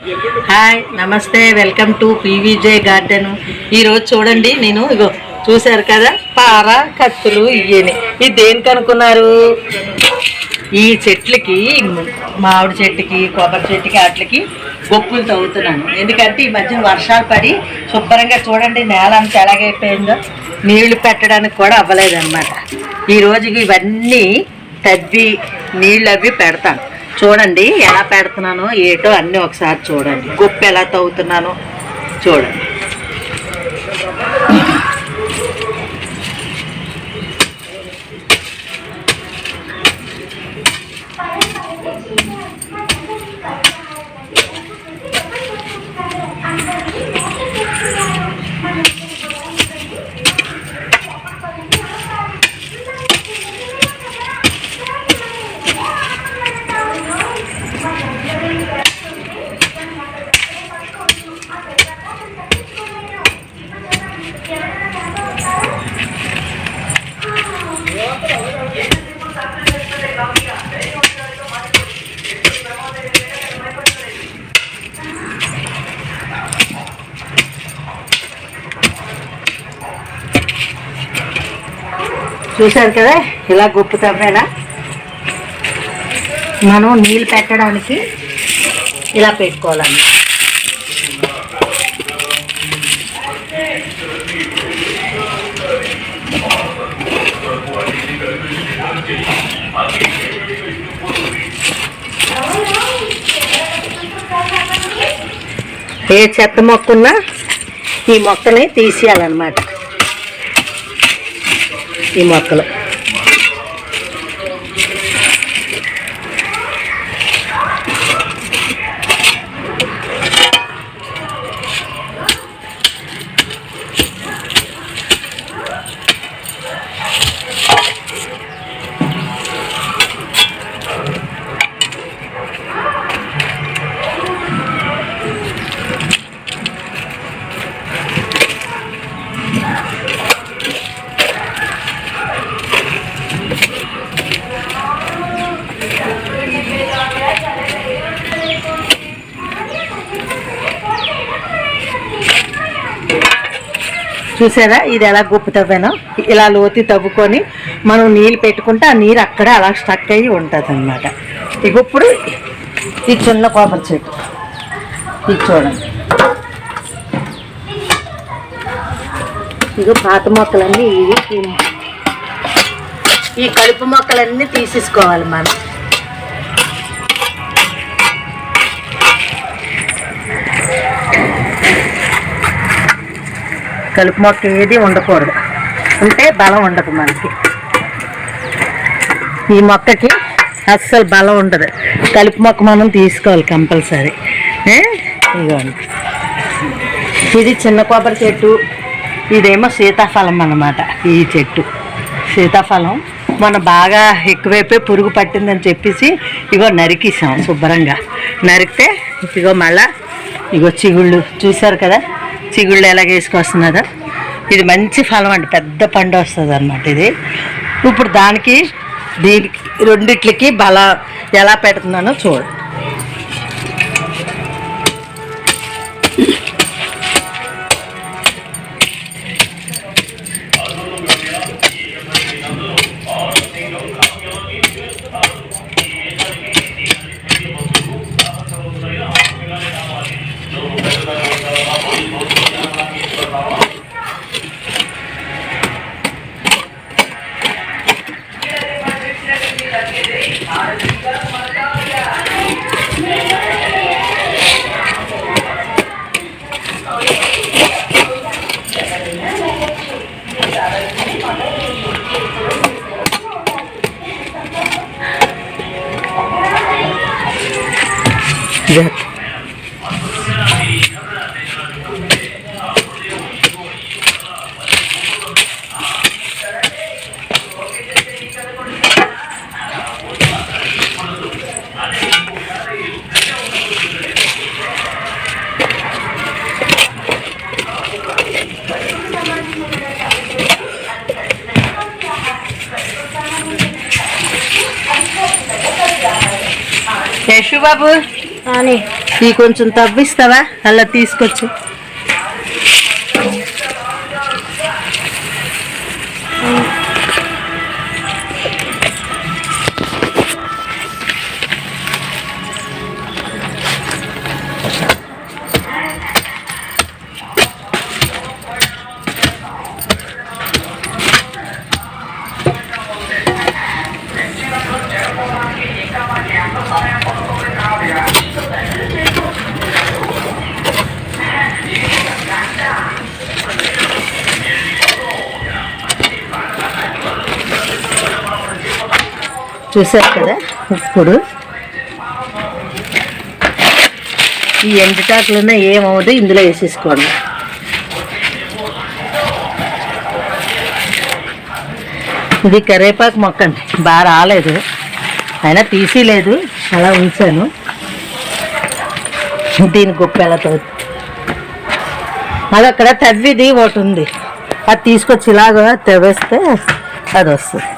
Hi నమస్తే, welcome to పీవీజే garden. ఈరోజు చూడండి, నేను ఇగో చూశారు కదా, పార కత్తులు ఇయ్యని. ఇది దేనికి అనుకున్నారు? ఈ చెట్లకి, మామిడి చెట్టుకి, కొబ్బరి చెట్టుకి, వాటికి గొప్పులు తవ్వుతున్నాను. ఎందుకంటే ఈ మధ్య వర్షాలు పడి శుభ్రంగా చూడండి నేల అంతా ఎలాగైపోయిందో, నీళ్లు పెట్టడానికి కూడా అవ్వలేదన్నమాట. ఈ రోజుకి ఇవన్నీ తవ్వి నీళ్ళు అవి పెడతాను. చూడండి ఎలా పెడుతున్నానో ఏటో అన్నీ ఒకసారి చూడండి. గొప్ప ఎలా తవ్వుతున్నానో చూడండి. చూసారు కదా, ఇలా గొప్ప తవ్వేనా మనం నీళ్ళు పెట్టడానికి ఇలా పెట్టుకోవాలన్నమాట. ఏ చెత్త మొక్కున్నా ఈ మొక్కని తీసేయాలన్నమాట. ఈ మొక్కలు చూసారా, ఇది ఎలా గొప్ప తవ్వానో. ఇలా లోతు తవ్వుకొని మనం నీళ్ళు పెట్టుకుంటే ఆ నీరు అక్కడే అలా స్టక్ అయ్యి ఉంటుంది అన్నమాట. ఇక ఇప్పుడు ఈ చిన్న కొబ్బరి చెట్టు ఇది చూడండి. ఇక పాత మొక్కలన్నీ ఇవి, ఈ కలుపు మొక్కలన్నీ తీసేసుకోవాలి మనం. కలుపు మొక్క ఏది ఉండకూడదు, ఉంటే బలం ఉండదు మనకి. ఈ మొక్కకి అస్సలు బలం ఉండదు. కలుపు మొక్క మనం తీసుకోవాలి కంపల్సరీ. ఇదిగోండి, ఇది చిన్న కొబ్బరి చెట్టు, ఇదేమో సీతాఫలం అన్నమాట. ఈ చెట్టు సీతాఫలం మన బాగా ఎక్కువైపోయి పురుగు పట్టిందని చెప్పేసి ఇగో నరికేసాం శుభ్రంగా. నరికితే ఇగో మళ్ళా ఇగో చిగుళ్ళు చూసారు కదా, చిగుళ్ళు ఎలాగ వేసుకొస్తున్నదో. ఇది మంచి ఫలం అండి, పెద్ద పండు వస్తుంది అన్నమాట ఇది. ఇప్పుడు దీనికి రెండిట్లకి బలం ఎలా పెడుతున్నానో చూడండి. యశు బాబు అని ఈ కొంచెం తవ్విస్తావా అలా తీసుకొచ్చి. చూసారు కదా, ఇప్పుడు ఈ ఎండుటాకులన్నా ఏమవుదు, ఇందులో వేసేసుకోండి. ఇది కరివేపాకు మొక్క అండి, బాగా రాలేదు, అయినా తీసేయలేదు, అలా ఉంచాను. దీని గొప్పెలతో అది అక్కడ తవ్విది ఒకటి ఉంది, అది తీసుకొచ్చి ఇలాగ తవ్వేస్తే అది వస్తుంది.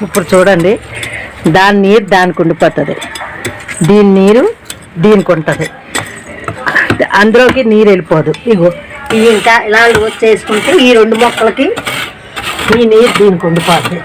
ఇప్పుడు చూడండి, దాని నీరు దానికి ఉండిపోతుంది, దీని నీరు దీనికి ఉంటుంది, అందులోకి నీరు వెళ్ళిపోదు. ఇగో ఇవి ఇంకా ఇలా చేసుకుంటే ఈ రెండు మొక్కలకి ఈ నీరు దీనికి ఉండిపోతుంది.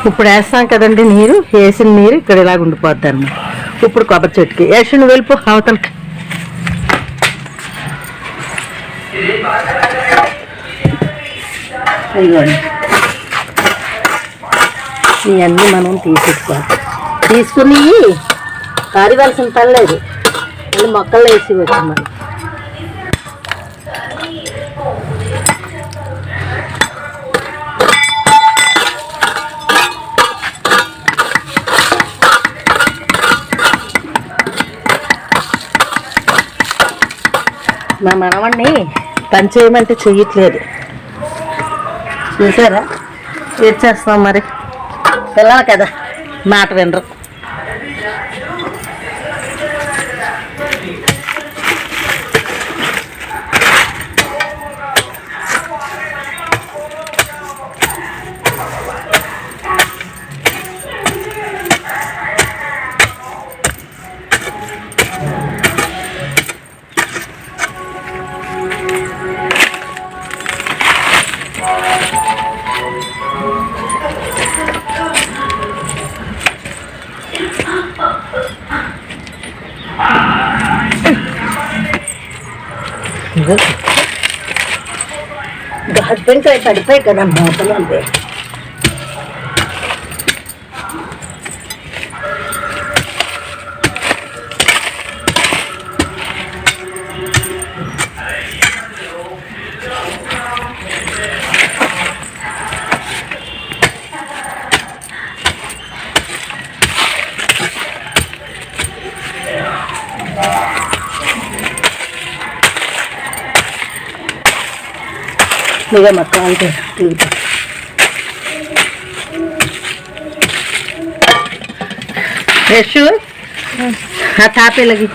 ఇప్పుడు వేస్తాం కదండి నీరు, వేసిన నీరు ఇక్కడ ఇలాగ ఉండిపోద్ది అన్నమాట. ఇప్పుడు కొబ్బరి చెట్టుకి వేసిన వెళ్ళిపో అవతలకి. ఇదిగోండి, ఇవన్నీ మనం తీసేసుకోవాలి. తీసుకుని కారివలసిన పని లేదు, మళ్ళీ మొక్కల్లో వేసి వచ్చాం మనం. మా మనవణ్ణి పని చేయమంటే చెయ్యట్లేదు, చూసారా? ఏడ్చేస్తాం మరి, పిల్లలు కదా మాట వినరు. హస్బెండ్ పడిపోయి కదా మూతలు అంటే. ఇక మొత్తం అంటే తిరుగుతా. ఫ్రెష్ ఆ తాపేలకి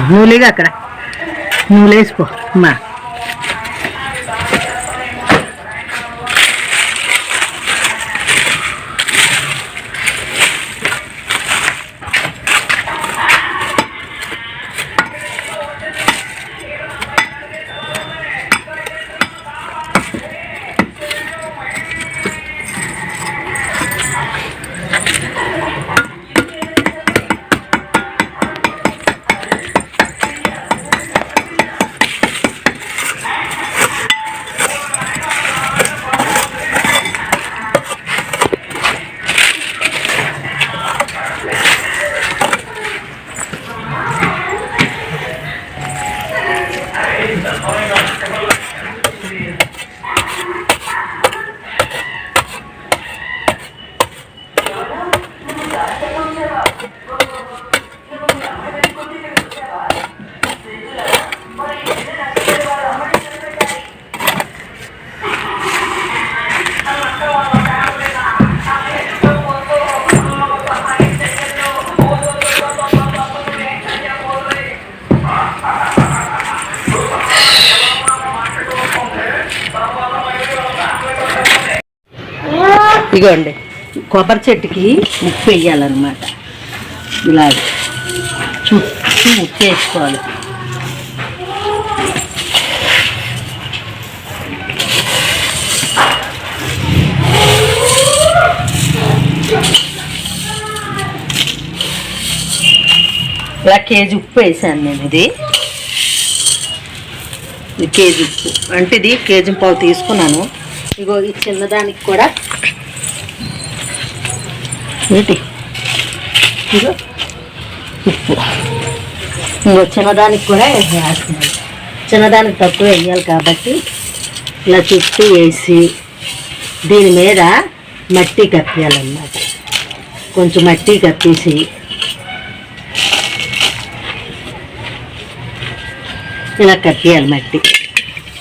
నూనెగా అక్కడ నూనె వేసుకో అమ్మా. ఇగోండి కొబ్బరి చెట్టుకి ఉప్పు వేయాలన్నమాట. ఇలా చుట్టూ ఉప్పు వేసుకోవాలి. ఇలా కేజీ ఉప్పు వేసాను నేను. ఇది కేజీ ఉప్పు అంటే ఇది కేజీ పావు తీసుకున్నాను. ఇగో ఈ చిన్నదానికి కూడా ఏంటి ఇగో ఉప్పు. ఇంకో చిన్నదానికి కూడా వేస్తున్నాను. చిన్నదానికి తక్కువ వేయాలి కాబట్టి ఇలా చుట్టూ వేసి దీని మీద మట్టి కప్పేయాలన్నమాట. కొంచెం మట్టి కప్పేసి ఇలా కప్పేయాలి మట్టి.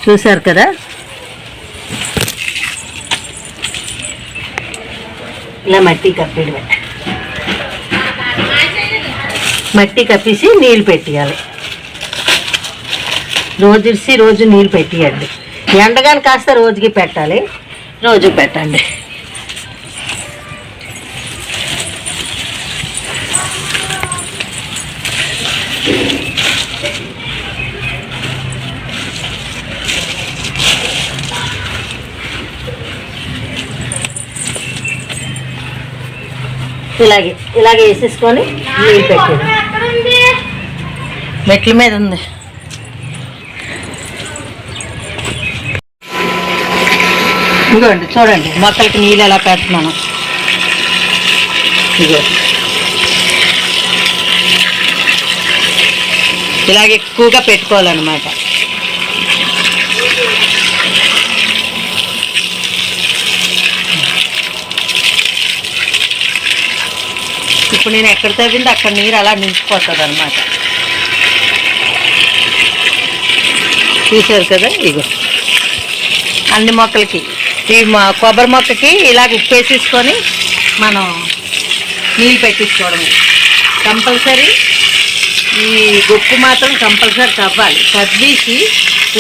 చూసారు కదా, ఇలా మట్టి కప్పేయడమే. మట్టి కప్పేసి నీళ్ళు పెట్టేయాలి. రోజు నీళ్ళు పెట్టేయండి. ఎండగాని కాస్త రోజుకి పెట్టాలి. రోజు పెట్టండి. ఇలాగే వేసేసుకొని నీళ్ళు పెట్టేది. మెట్ల మీద ఉంది. ఇదిగోండి చూడండి మొక్కలకి నీళ్ళు ఎలా పెడుతున్నాను. ఇదిగో ఇలాగ ఎక్కువగా పెట్టుకోవాలన్నమాట. ఇప్పుడు నేను ఎక్కడ తవ్వింది అక్కడ నీరు అలా నిలిచిపోతుంది అన్నమాట. చూసారు కదా, ఇగో అన్ని మొక్కలకి ఈ కొబ్బరి మొక్కకి ఇలాగ ఉప్పేసేసుకొని మనం నీళ్ళు పెట్టించుకోవడము. కంపల్సరీ ఈ ఉప్పు మాత్రం కంపల్సరీ తవ్వాలి. తవ్వేసి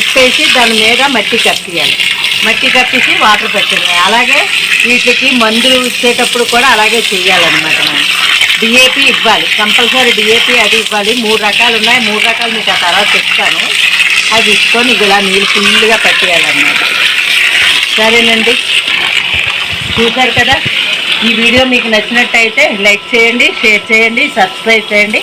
ఉప్పేసి దాని మీద మట్టి కప్పేయాలి. మట్టి కప్పేసి వాటర్ పెట్టాలి. అలాగే వీటికి మందులు ఇచ్చేటప్పుడు కూడా అలాగే చేయాలన్నమాట. మనం డిఏపి ఇవ్వాలి. కంపల్సరీ డిఏపి అది ఇవ్వాలి. 3 రకాలు ఉన్నాయి. 3 రకాలు మీకు ఆ తర్వాత చెప్తాను. అది ఇచ్చుకొని ఇలా నీళ్ళు ఫుల్గా పెట్టేయాలన్నమాట. సరేనండి, చూసారు కదా. ఈ వీడియో మీకు నచ్చినట్టయితే లైక్ చేయండి, షేర్ చేయండి, సబ్స్క్రైబ్ చేయండి.